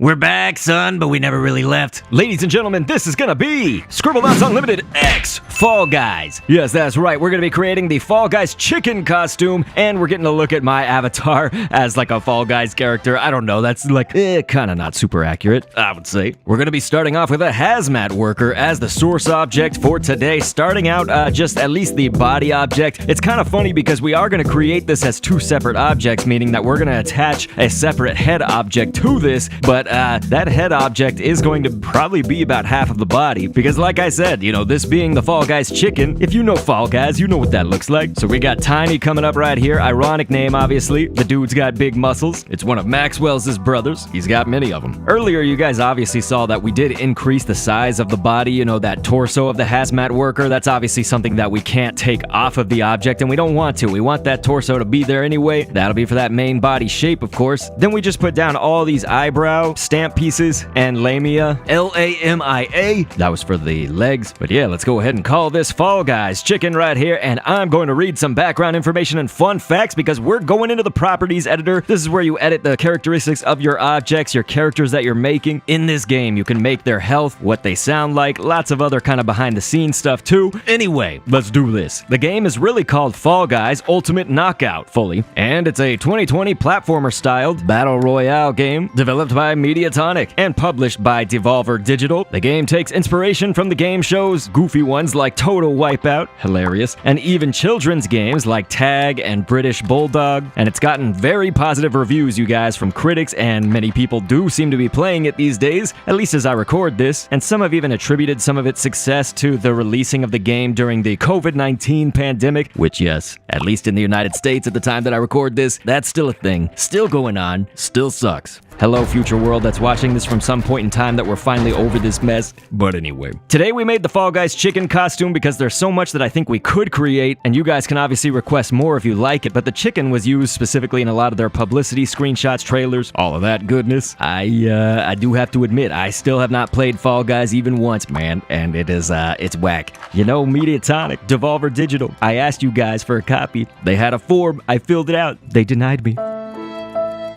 We're back, son, but we never really left. Ladies and gentlemen, this is gonna be Scribblenauts Unlimited X Fall Guys. Yes, that's right. We're gonna be creating the Fall Guys chicken costume, and we're getting a look at my avatar as like a Fall Guys character. I don't know, that's like kind of not super accurate, I would say. We're gonna be starting off with a hazmat worker as the source object for today, starting out just at least the body object. It's kind of funny because we are gonna create this as two separate objects, meaning that we're gonna attach a separate head object to this, but that head object is going to probably be about half of the body, because like I said, you know, this being the Fall Guys chicken, if you know Fall Guys, you know what that looks like. So we got Tiny coming up right here, ironic name obviously. The dude's got big muscles. It's one of Maxwell's brothers. He's got many of them. Earlier you guys obviously saw that we did increase the size of the body, you know, that torso of the hazmat worker. That's obviously something that we can't take off of the object, and we don't want to. We want that torso to be there anyway. That'll be for that main body shape, of course. Then we just put down all these eyebrow stamp pieces and lamia, L-A-M-I-A. That was for the legs. But yeah, let's go ahead and call this Fall Guys chicken right here, and I'm going to read some background information and fun facts because we're going into the properties editor. This is where you edit the characteristics of your objects, your characters that you're making. In this game, you can make their health, what they sound like, lots of other kind of behind the scenes stuff too. Anyway, let's do this. The game is really called Fall Guys Ultimate Knockout fully, and it's a 2020 platformer-styled battle royale game developed by Mediatonic and published by Devolver Digital. The game takes inspiration from the game shows, goofy ones like Total Wipeout, hilarious, and even children's games like Tag and British Bulldog, and it's gotten very positive reviews, you guys, from critics, and many people do seem to be playing it these days, at least as I record this, and some have even attributed some of its success to the releasing of the game during the COVID-19 pandemic, which, yes, at least in the United States at the time that I record this, that's still a thing, still going on, still sucks. Hello, future world that's watching this from some point in time that we're finally over this mess. But anyway, today we made the Fall Guys chicken costume because there's so much that I think we could create, and you guys can obviously request more if you like it, but the chicken was used specifically in a lot of their publicity, screenshots, trailers, all of that goodness. I do have to admit, I still have not played Fall Guys even once, man, and it's whack. You know, Mediatonic, Devolver Digital, I asked you guys for a copy. They had a form, I filled it out, they denied me.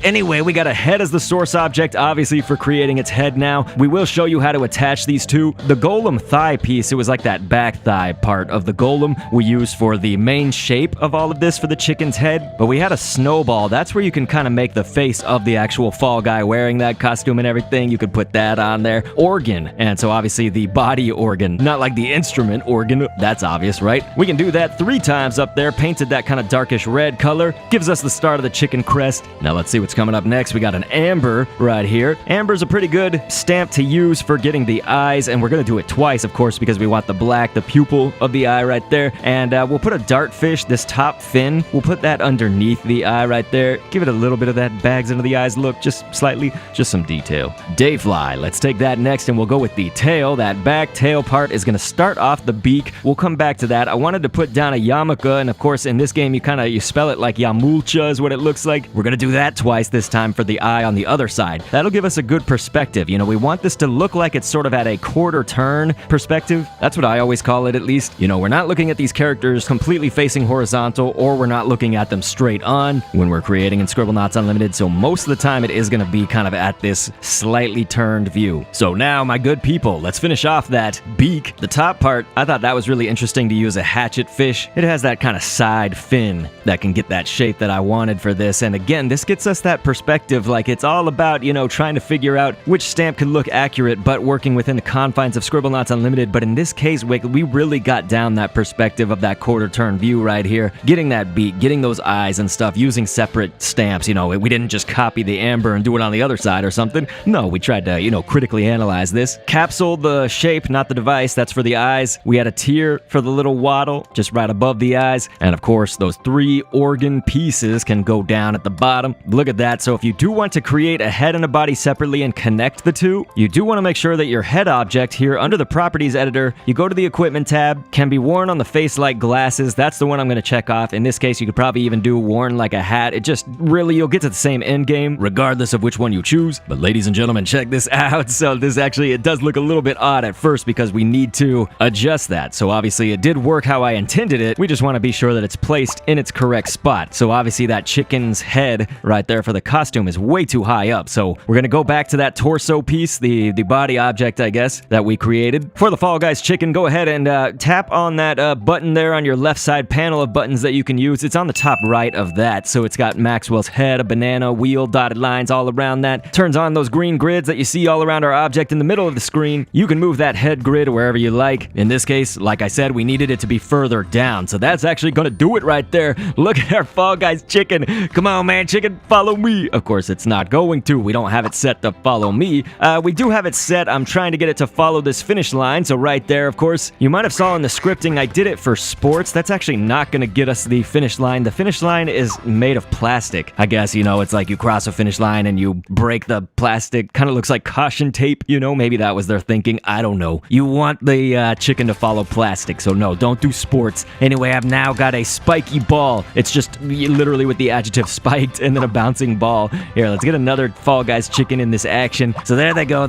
Anyway, we got a head as the source object, obviously, for creating its head now. We will show you how to attach these two. The golem thigh piece, it was like that back thigh part of the golem we used for the main shape of all of this for the chicken's head. But we had a snowball. That's where you can kind of make the face of the actual Fall Guy wearing that costume and everything. You could put that on there. Organ. And so obviously the body organ, not like the instrument organ. That's obvious, right? We can do that 3 times up there. Painted that kind of darkish red color. Gives us the start of the chicken crest. Now let's see what's coming up next. We got an amber right here. Amber's a pretty good stamp to use for getting the eyes, and we're gonna do it twice, of course, because we want the black, the pupil of the eye right there. And we'll put a dartfish, this top fin, we'll put that underneath the eye right there. Give it a little bit of that bags under the eyes look, just slightly, just some detail. Dayfly, let's take that next, and we'll go with the tail. That back tail part is gonna start off the beak. We'll come back to that. I wanted to put down a yarmulke, and of course in this game you spell it like Yamulcha is what it looks like. We're gonna do that twice this time for the eye on the other side. That'll give us a good perspective. You know, we want this to look like it's sort of at a quarter turn perspective. That's what I always call it, at least. You know, we're not looking at these characters completely facing horizontal, or we're not looking at them straight on when we're creating in Scribblenauts Unlimited, so most of the time it is going to be kind of at this slightly turned view. So now, my good people, let's finish off that beak. The top part, I thought that was really interesting to use a hatchet fish. It has that kind of side fin that can get that shape that I wanted for this, and again, this gets us that perspective. Like, it's all about, you know, trying to figure out which stamp can look accurate, but working within the confines of Scribblenauts Unlimited. But in this case, we really got down that perspective of that quarter turn view right here, getting that beak, getting those eyes and stuff, using separate stamps. You know, we didn't just copy the amber and do it on the other side or something. No, we tried to, you know, critically analyze this. Capsule, the shape, not the device, that's for the eyes. We had a tear for the little waddle, just right above the eyes. And of course, those 3 organ pieces can go down at the bottom. Look at that. So if you do want to create a head and a body separately and connect the two, you do want to make sure that your head object here under the properties editor, you go to the equipment tab, can be worn on the face like glasses. That's the one I'm going to check off. In this case, you could probably even do worn like a hat. It just really, you'll get to the same end game regardless of which one you choose. But ladies and gentlemen, check this out. So this actually, it does look a little bit odd at first because we need to adjust that. So obviously it did work how I intended it. We just want to be sure that it's placed in its correct spot. So obviously that chicken's head right there for the costume is way too high up. So we're gonna go back to that torso piece, the body object, I guess, that we created. For the Fall Guys chicken, go ahead and tap on that button there on your left side panel of buttons that you can use. It's on the top right of that. So it's got Maxwell's head, a banana, wheel, dotted lines all around that. Turns on those green grids that you see all around our object in the middle of the screen. You can move that head grid wherever you like. In this case, like I said, we needed it to be further down. So that's actually gonna do it right there. Look at our Fall Guys chicken. Come on, man, chicken, follow me. Of course, it's not going to. We don't have it set to follow me. We do have it set. I'm trying to get it to follow this finish line. So right there, of course, you might have saw in the scripting, I did it for sports. That's actually not gonna get us the finish line. The finish line is made of plastic. I guess, you know, it's like you cross a finish line and you break the plastic. Kind of looks like caution tape, you know? Maybe that was their thinking. I don't know. You want the chicken to follow plastic, so no, don't do sports. Anyway, I've now got a spiky ball. It's just literally with the adjective spiked and then a bouncing ball. Here, let's get another Fall Guys chicken in this action. So there they go,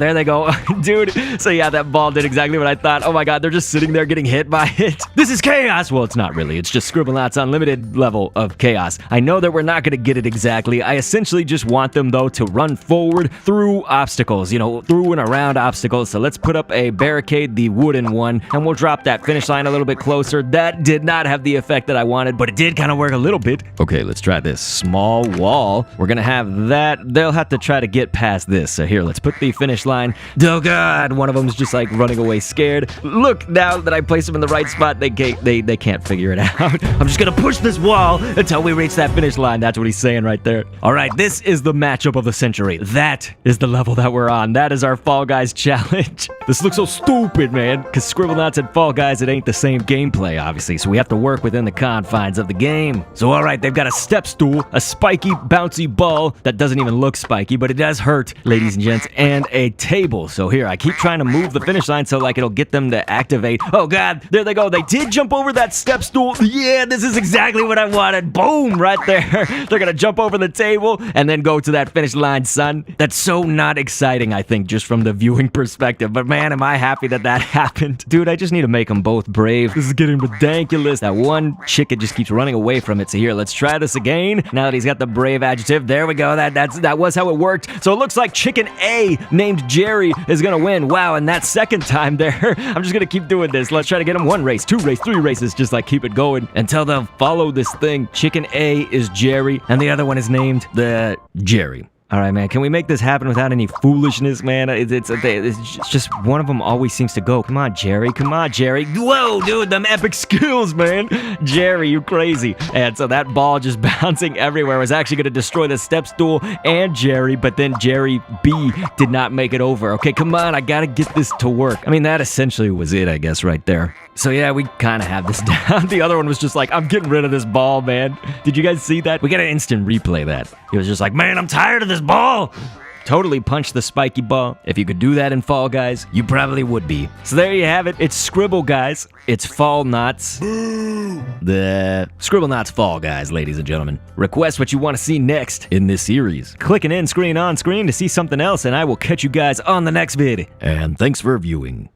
dude. So yeah, that ball did exactly what I thought. Oh my god, they're just sitting there getting hit by it. This is chaos. Well, it's not really. It's just Scribblenauts Unlimited level of chaos. I know that we're not going to get it exactly. I essentially just want them, though, to run forward through obstacles, you know, through and around obstacles. So let's put up a barricade, the wooden one, and we'll drop that finish line a little bit closer. That did not have the effect that I wanted, but it did kind of work a little bit. Okay, let's try this small wall. We're going to have that. They'll have to try to get past this. So here, let's put the finish line. Oh god, one of them is just like running away scared. Look, now that I placed them in the right spot, they can't figure it out. I'm just gonna push this wall until we reach that finish line. That's what he's saying right there. All right, this is the matchup of the century. That is the level that we're on. That is our Fall Guys challenge. This looks so stupid, man, because Scribblenauts and Fall Guys, it ain't the same gameplay, obviously, so we have to work within the confines of the game. So all right, they've got a step stool, a spiky, bouncy ball that doesn't even look spiky, but it does hurt, ladies and gents, and a table. So here, I keep trying to move the finish line so like it'll get them to activate. Oh god, there they go. They did jump over that step stool. Yeah, this is exactly what I wanted. Boom, right there. They're gonna jump over the table and then go to that finish line, son. That's so not exciting, I think, just from the viewing perspective. But man, am I happy that that happened. Dude, I just need to make them both brave. This is getting ridiculous. That one chicken just keeps running away from it. So here, let's try this again. Now that he's got the brave adjective, there we go. That was how it worked. So it looks like Chicken A, named Jerry, is gonna win. Wow, and that second time there, I'm just gonna keep doing this. Let's try to get him 1 race, 2 race, 3 races, just like keep it going until they'll follow this thing. Chicken A is Jerry, and the other one is named the Jerry. All right, man, can we make this happen without any foolishness, man? It's just one of them always seems to go. Come on, Jerry. Come on, Jerry. Whoa, dude, them epic skills, man. Jerry, you crazy. And so that ball just bouncing everywhere was actually going to destroy the step stool and Jerry, but then Jerry B did not make it over. Okay, come on, I got to get this to work. I mean, that essentially was it, I guess, right there. So yeah, we kind of have this down. The other one was just like, I'm getting rid of this ball, man. Did you guys see that? We got to instant replay that. He was just like, man, I'm tired of this ball. Totally punched the spiky ball. If you could do that in Fall Guys, you probably would be. So there you have it. It's Scribble Guys. It's Fall Knots. The Scribblenauts Fall Guys, ladies and gentlemen. Request what you want to see next in this series. Click an end screen on screen to see something else, and I will catch you guys on the next vid. And thanks for viewing.